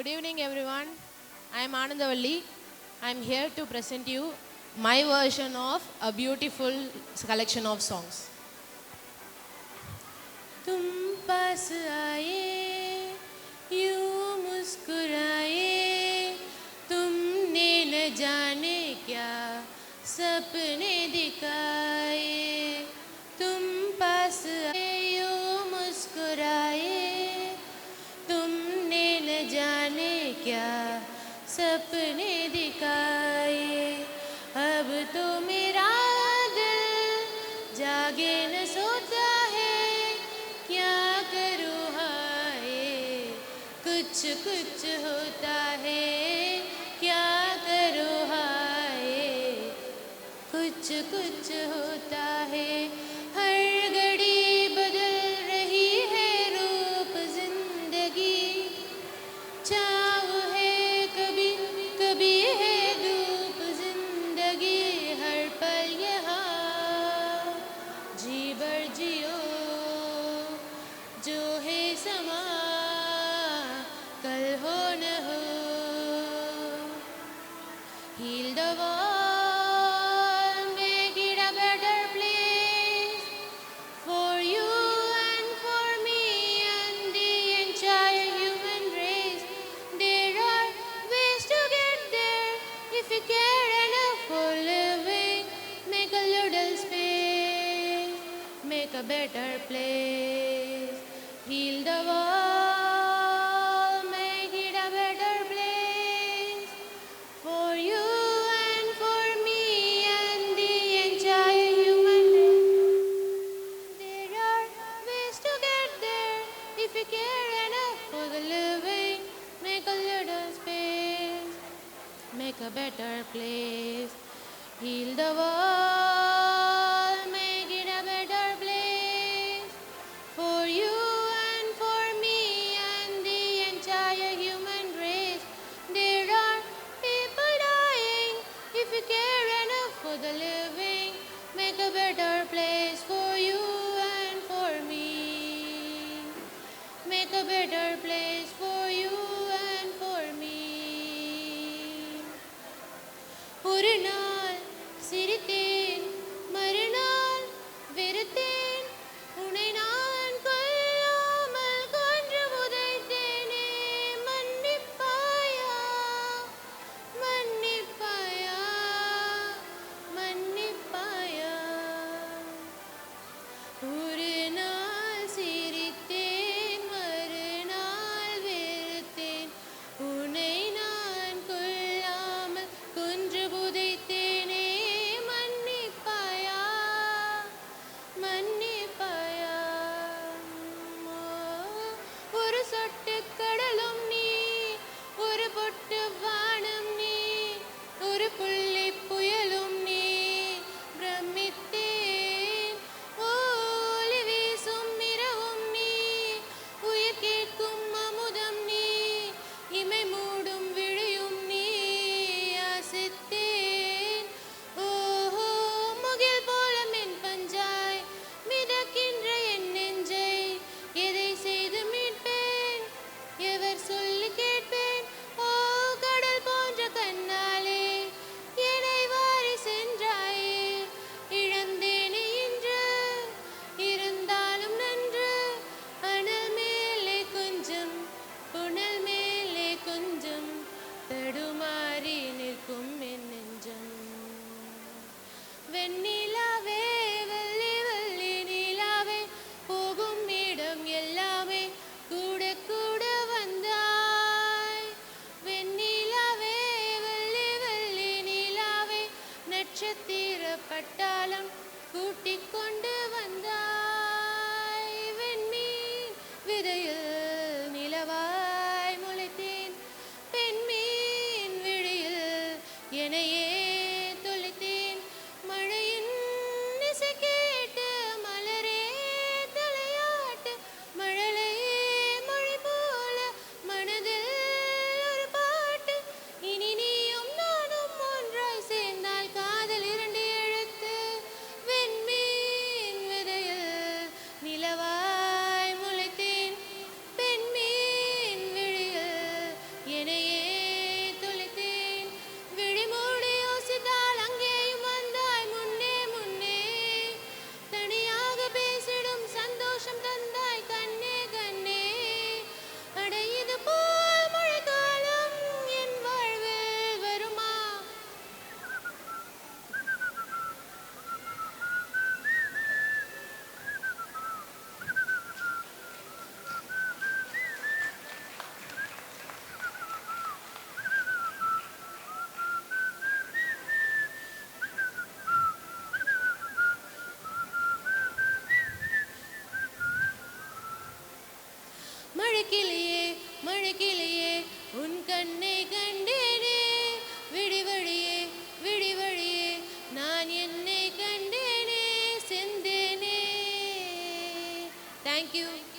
Good evening, everyone. I am Anandavalli. I am here to present you my version of a beautiful collection of songs. तुम पास आए यूं मुस्कुराए तुमने न जाने क्या सपने दिखाए तुम पास आए यूं मुस्कुराए तुमने न जाने क्या सपने दिखाए अब तो मेरा दिल जागे न सोता है क्या करूँ हाय कुछ कुछ होता है क्या करूँ हाय कुछ कुछ होता है हर घड़ी बदल रही है रूप जिंदगी छाँव है कभी कभी है धूप जिंदगी हर पल यहाँ जी भर जियो जो है समा कल हो न हो heal the world make it a better place for you and for me and the entire human race there are ways to get there if you care enough for living make a little space make a better place heal the world make it a better place for you and for me and the entire human race there are ways to get there if you care enough for the living make a little space make a better place heal the world make it a better place for you and for me and the entire human race there are people dying if you care enough for the living make a better place for you and for me make a better place for you and for me ஒரு நாள் சிரித்தேன் மறுநாள் வெறுத்தேன் உன்னை நான் கொல்லாமல் கொன்று புதைத்தேனே மன்னிப்பாயா மன்னிப்பாயா மன்னிப்பாயா ஒரு நாள் சிரித்தேன் மறுநாள் வெறுத்தேன் உன்னை நான் கொல்லாமல் கொன்று புதைத்தேனே மன்னிப்பாயா மன்னிப்பாயா ஒரு சொட்டு கடலும் நீ ஒரு பொட்டு வானம் நீ ஒரு புள்ளி புயலும் நீ பிரமித்தேன் ஒளி வீசும் இரவும் நீ உயிர் கேட்கும் அமுதம் நீ இமை மூடும் விழியும் நீ யாசித்தேன் ஓஹோ முகில் போல மென் பஞ்சாய் மிதக்கின்ற என் நெஞ்சை எதை செய்து மீட்பேன் எவர் சொல்லி கேட்பேன் ஓ கடல் போன்ற கண்ணாலே என்னை வாரி சென்றாயே இழந்தேனே இன்று இருந்தாலும் நன்று அனல் மேலே கொஞ்சம் புனல் மேலே கொஞ்சம் தடுமாறி நிற்கும் என் நெஞ்சம் வெண்ணிலாவே வெள்ளி வெள்ளி நீலாவே போகும் இடம் எல்லாமே கூட கூட வந்தாய் வெண்ணிலாவே வெள்ளி வெள்ளி நீலாவே நட்சத்திர பட்டாளம் கூட்டிக் கொண்டு வந்தாய் வெண்மீன் விதையில் நிலவாய் முளைத்தேன் பெண்மீன் விழியில் என்னையே தொலைத்தேன் மழையின் இசை கேட்டு மலரே தலையாட்டு மழலையே மொழி போல மனதில் ஒரு பாட்டு இனி நீயும் நானும் ஒன்றாய் சேர்ந்தால் காதல் இரண்டு எழுத்து வெண்மீன் மழைக்கிளியே மழைக்கிளியே உன் கண்ணை கண்டேனே விடிவழியே விடிவழியே நான் என்னை கண்டேனே செந்தேனே. Thank you.